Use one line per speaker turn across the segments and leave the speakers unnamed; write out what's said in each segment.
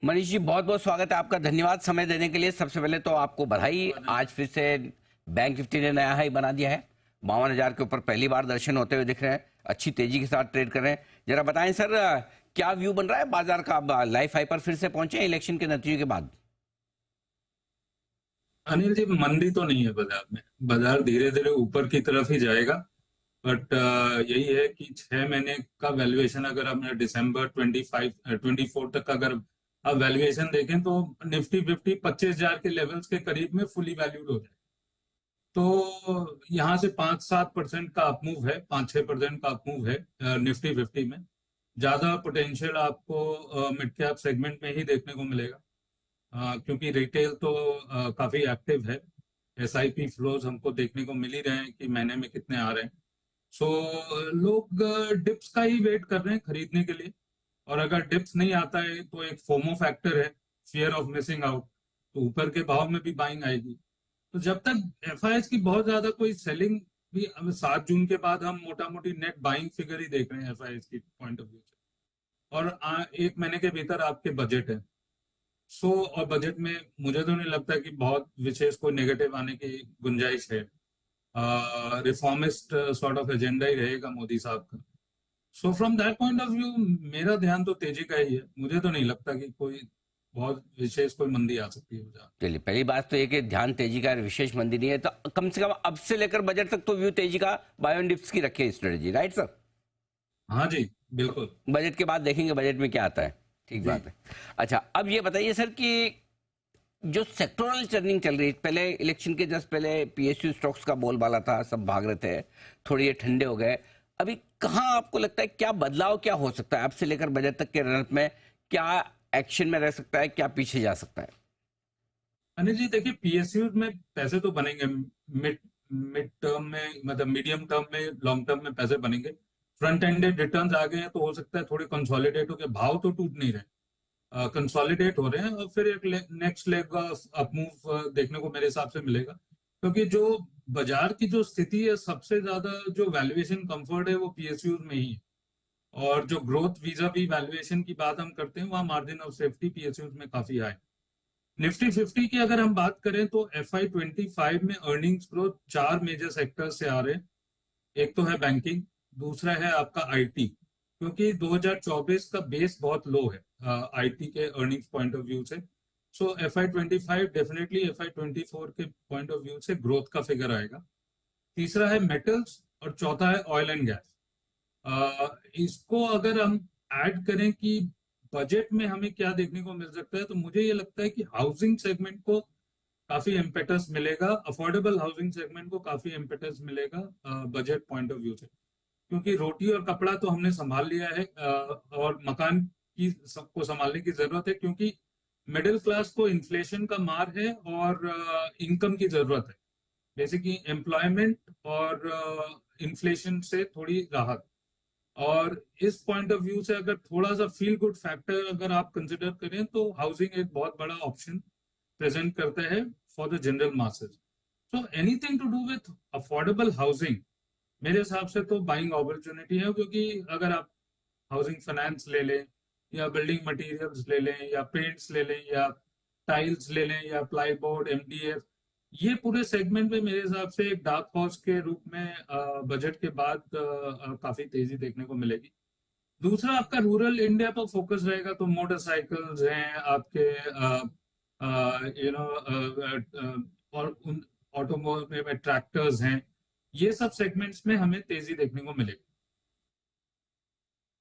मनीष जी, बहुत बहुत स्वागत है आपका। धन्यवाद समय देने के लिए। सबसे पहले तो आपको बधाई। आज फिर से बैंक निफ्टी ने नया हाई बना दिया है। 52,000 के ऊपर पहली बार दर्शन होते हुए दिख रहे हैं। अच्छी तेजी के साथ ट्रेड कर रहे हैं। जरा बताएं सर, क्या व्यू बन रहा है बाजार का? अब लाइफ हाई पर फिर से पहुंचे हैं इलेक्शन के नतीजे के बाद।
अनिल जी, मंदी तो नहीं है बाजार में। बाजार धीरे धीरे ऊपर की तरफ ही जाएगा। बट यही है कि 6 महीने का वैल्यूएशन अगर हमने दिसंबर 24 तक का अगर आप वैल्यूएशन देखें तो निफ्टी 50 25,000 के लेवल्स के करीब में फुली वैल्यूड हो जाए। तो यहाँ से 5-7% का अपमूव है, 5-6% का अपमूव है निफ्टी 50 में। ज्यादा पोटेंशियल आपको मिड कैप सेगमेंट में ही देखने को मिलेगा। क्योंकि रिटेल तो काफी एक्टिव है। एसआईपी फ्लोज हमको देखने को मिल ही रहे हैं कि महीने में कितने आ रहे हैं। सो लोग डिप्स का ही वेट कर रहे हैं खरीदने के लिए। और अगर डिप्स नहीं आता है तो एक फोमो फैक्टर है, फियर ऑफ मिसिंग आउट। तो ऊपर के भाव में भी बाइंग आएगी। तो जब तक एफआईएस की बहुत ज्यादा कोई सेलिंग भी, अब 7 जून के बाद हम मोटा मोटी नेट बाइंग फिगर ही देख रहे हैं एफआईएस की पॉइंट ऑफ व्यू से। और 1 महीने के भीतर आपके बजट है। और बजट में मुझे तो नहीं लगता कि बहुत विशेष कोई नेगेटिव आने की गुंजाइश है। रिफॉर्मिस्ट सॉर्ट ऑफ एजेंडा ही रहेगा मोदी साहब का। So from that point of view मेरा ध्यान तो तेजी का ही है। मुझे तो नहीं लगता कि कोई बहुत विशेष कोई मंदी आ सकती है बाजार।
चलिए, पहली बात तो ये कि ध्यान तेजी का है, विशेष मंदी नहीं है। तो कम से कम अब से लेकर बजट तक तो व्यू तेजी का बायो डिप्स की रखिए स्ट्रेटेजी, राइट सर?
हाँ जी, बिल्कुल।
बजट के बाद देखेंगे बजट में क्या आता है। ठीक
जी।
बात है। अच्छा, अब ये बताइए सर कि जो सेक्टोरल चर्निंग चल रही है, पहले इलेक्शन के जस्ट पहले पीएसयू स्टॉक्स का बोलबाला था, सब भाग रहे थे, थोड़ी ये ठंडे हो गए। अभी कहाँ आपको लगता है क्या बदलाव क्या हो सकता है अब से लेकर बजट तक के रनअप में? क्या एक्शन में रह सकता है, क्या पीछे जा सकता है?
अनिल जी, देखिए, पीएसयू में पैसे तो बनेंगे। मिड मिड टर्म में, मतलब मीडियम टर्म में, लॉन्ग टर्म में पैसे बनेंगे। फ्रंट एंडेड रिटर्न्स आ गए हैं तो हो सकता है थोड़े कंसोलिडेट होकर, भाव तो टूट नहीं रहे, कंसोलिडेट हो रहे हैं। और फिर एक नेक्स्ट लेग अप मूव देखने को मेरे हिसाब से मिलेगा। क्योंकि जो बाजार की जो स्थिति है, सबसे ज्यादा जो वैल्यूएशन कंफर्ट है वो पीएसयूज में ही है। और जो ग्रोथ वीजा वी वैल्यूएशन की बात हम करते हैं, वहाँ मार्जिन ऑफ सेफ्टी पीएसयूज में काफी हाई। निफ्टी 50 की अगर हम बात करें तो FY25 में अर्निंग्स ग्रोथ 4 मेजर सेक्टर से आ रहे हैं। एक तो है बैंकिंग, दूसरा है आपका आईटी। क्योंकि 2024 का बेस बहुत लो है आईटी के अर्निंग्स पॉइंट ऑफ व्यू से। सो FY25 डेफिनेटली FY24 के पॉइंट ऑफ व्यू से ग्रोथ का फिगर आएगा। तीसरा है मेटल्स और चौथा है ऑयल एंड गैस। इसको अगर हम ऐड करें कि बजट में हमें क्या देखने को मिल सकता है, तो मुझे ये लगता है कि हाउसिंग सेगमेंट को काफी इम्पेटस मिलेगा, अफोर्डेबल हाउसिंग सेगमेंट को काफी इम्पेटस मिलेगा बजट पॉइंट ऑफ व्यू से। क्योंकि रोटी और कपड़ा तो हमने संभाल लिया है, और मकान की सबको संभालने की जरूरत है। क्योंकि मिडिल क्लास को इन्फ्लेशन का मार है और इनकम की जरूरत है। बेसिकली एम्प्लॉयमेंट और इन्फ्लेशन से थोड़ी राहत। और इस पॉइंट ऑफ व्यू से अगर थोड़ा सा फील गुड फैक्टर अगर आप कंसिडर करें तो हाउसिंग एक बहुत बड़ा ऑप्शन प्रेजेंट करता है for the general masses. So anything to do with affordable housing मेरे हिसाब से तो बाइंग अपॉर्चुनिटी है। क्योंकि अगर आप हाउसिंग फाइनेंस ले लें, या बिल्डिंग मटेरियल्स ले लें, या पेंट्स ले लें, या टाइल्स ले लें, या प्लाईबोर्ड, एमडीएफ, ये पूरे सेगमेंट में मेरे हिसाब से एक डार्क हॉर्स के रूप में बजट के बाद काफी तेजी देखने को मिलेगी। दूसरा आपका रूरल इंडिया पर फोकस रहेगा, तो मोटरसाइकिल्स हैं आपके, यू नो, और ऑटोमोबाइल में ट्रैक्टर्स हैं। ये सब सेगमेंट्स में हमें तेजी देखने को मिलेगी।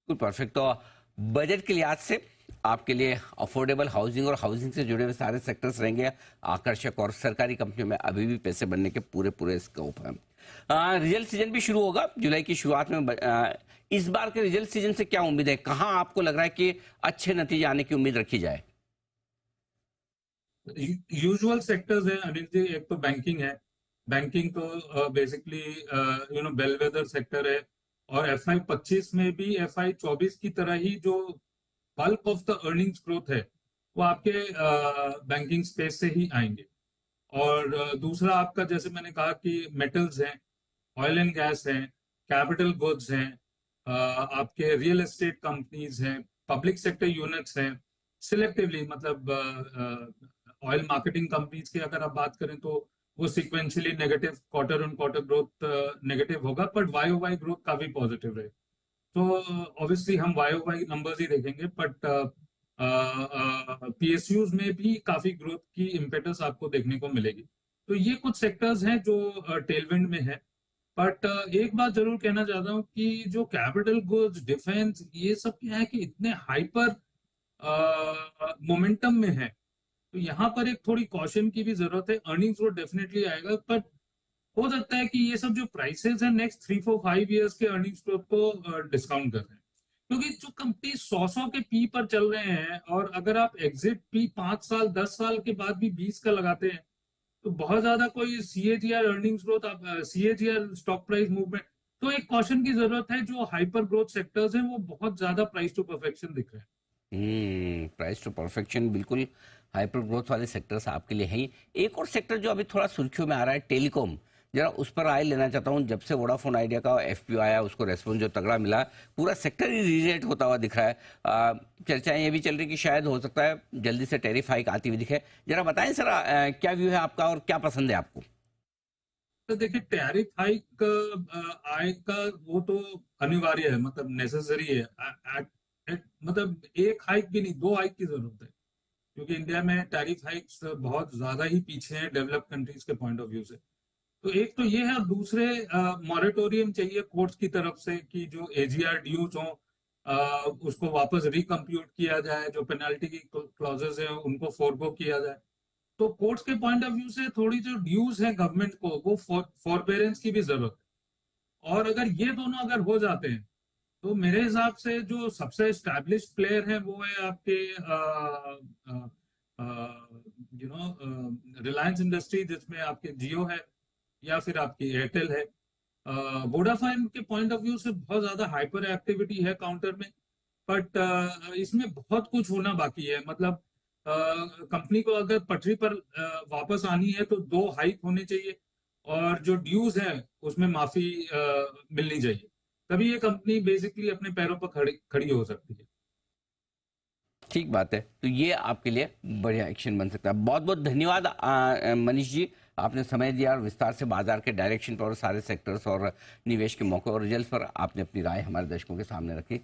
बिल्कुल परफेक्ट। तो बजट के लिहाज से आपके लिए अफोर्डेबल हाउसिंग और हाउसिंग से जुड़े हुए सारे सेक्टर्स रहेंगे आकर्षक, और सरकारी कंपनियों में अभी भी पैसे बनने के पूरे पूरे स्कोप है। रिजल्ट सीजन भी शुरू होगा जुलाई की शुरुआत में। इस बार के रिजल्ट सीजन से क्या उम्मीद है? कहाँ आपको लग रहा है कि अच्छे नतीजे आने की उम्मीद रखी जाए?
यूजुअल सेक्टर्स हैं अनिल जी। एक तो बैंकिंग है। बैंकिंग तो बेसिकली बेलवेदर सेक्टर है। और FY25 में भी FY24 की तरह ही जो bulk of the earnings growth है वो आपके बैंकिंग स्पेस से ही आएंगे। और दूसरा आपका, जैसे मैंने कहा कि मेटल्स हैं, ऑयल एंड गैस हैं, कैपिटल गुड्स हैं, आपके रियल एस्टेट कंपनीज हैं, पब्लिक सेक्टर यूनिट्स हैं, सिलेक्टिवली, मतलब ऑयल मार्केटिंग कंपनीज की अगर आप बात करें तो वो sequentially negative, quarter on quarter growth negative होगा, but Y O Y growth काफी पॉजिटिव है। तो ऑब्वियसली हम वाई ओ वाई नंबर्स ही देखेंगे, बट पीएसयूज में भी काफी ग्रोथ की इम्पेटस आपको देखने को मिलेगी। तो ये कुछ सेक्टर्स हैं जो टेलविंड में है। बट एक बात जरूर कहना चाहता हूँ कि जो कैपिटल गुड्स, डिफेंस, ये सब क्या है कि इतने हाइपर मोमेंटम में है, तो यहाँ पर एक थोड़ी कॉशन की भी जरूरत है। अर्निंग्स ग्रोथ डेफिनेटली आएगा, पर हो सकता है कि ये सब जो प्राइसेस हैं नेक्स्ट 3 4 5 ईयर्स के अर्निंग्स ग्रोथ को डिस्काउंट कर रहे हैं, क्योंकि जो कंपनी 100 के पी पर चल रहे हैं, और अगर आप एग्जिट पी 5 साल 10 साल के बाद भी 20 का लगाते हैं, तो बहुत ज्यादा कोई सीएजीआर अर्निंग्स ग्रोथ, आप सीएजीआर स्टॉक प्राइस मूवमेंट, तो एक कॉशन की जरूरत है। जो हाइपर ग्रोथ सेक्टर्स हैं वो बहुत ज्यादा प्राइस टू परफेक्शन दिख रहे हैं।
प्राइस टू परफेक्शन बिल्कुल हाइपर ग्रोथ वाले सेक्टर्स आपके लिए हैं ही। एक और सेक्टर जो अभी थोड़ा सुर्खियों में आ रहा है, टेलीकॉम, जरा उस पर राय लेना चाहता हूँ। जब से वोडाफोन आइडिया का एफपीओ आया, उसको रेस्पॉन्स जो तगड़ा मिला, पूरा सेक्टर ही रीरेट होता हुआ दिख रहा है। चर्चाएं ये भी चल रही कि शायद हो सकता है जल्दी से टैरिफ हाइक आती हुई दिखे। जरा बताएं सर, क्या व्यू है आपका और क्या पसंद है आपको?
तो देखिए, टैरिफ हाइक आय का वो तो अनिवार्य है, मतलब नेसेसरी है। मतलब एक हाइक भी नहीं, 2 हाइक की जरूरत है, क्योंकि इंडिया में टैरिफ हाइक्स बहुत ज्यादा ही पीछे हैं डेवलप कंट्रीज के पॉइंट ऑफ व्यू से। तो एक तो ये है, और दूसरे मॉरेटोरियम चाहिए कोर्ट्स की तरफ से कि जो एजीआर ड्यूज हो उसको वापस रिकम्प्यूट किया जाए, जो पेनल्टी की क्लॉजेस है उनको फोरगो किया जाए। तो कोर्ट्स के पॉइंट ऑफ व्यू से थोड़ी जो ड्यूज है गवर्नमेंट को, वो फॉरबेरेंस की भी जरूरत है। और अगर ये दोनों अगर हो जाते हैं, तो मेरे हिसाब से जो सबसे एस्टैब्लिश्ड प्लेयर है वो है आपके रिलायंस इंडस्ट्री, जिसमें आपके जियो है या फिर आपकी एयरटेल है। वोडाफोन के पॉइंट ऑफ व्यू से बहुत ज्यादा हाइपर एक्टिविटी है काउंटर में, बट इसमें बहुत कुछ होना बाकी है। मतलब कंपनी को अगर पटरी पर वापस आनी है तो 2 हाइक होने चाहिए, और जो ड्यूज है उसमें माफी मिलनी चाहिए, तभी ये कंपनी बेसिकली अपने पैरों पर खड़ी खड़ी हो सकती है।
ठीक बात है, तो ये आपके लिए बढ़िया एक्शन बन सकता है। बहुत बहुत धन्यवाद मनीष जी, आपने समय दिया और विस्तार से बाजार के डायरेक्शन पर और सारे सेक्टर्स और निवेश के मौके और रिजल्ट पर आपने अपनी राय हमारे दर्शकों के सामने रखी।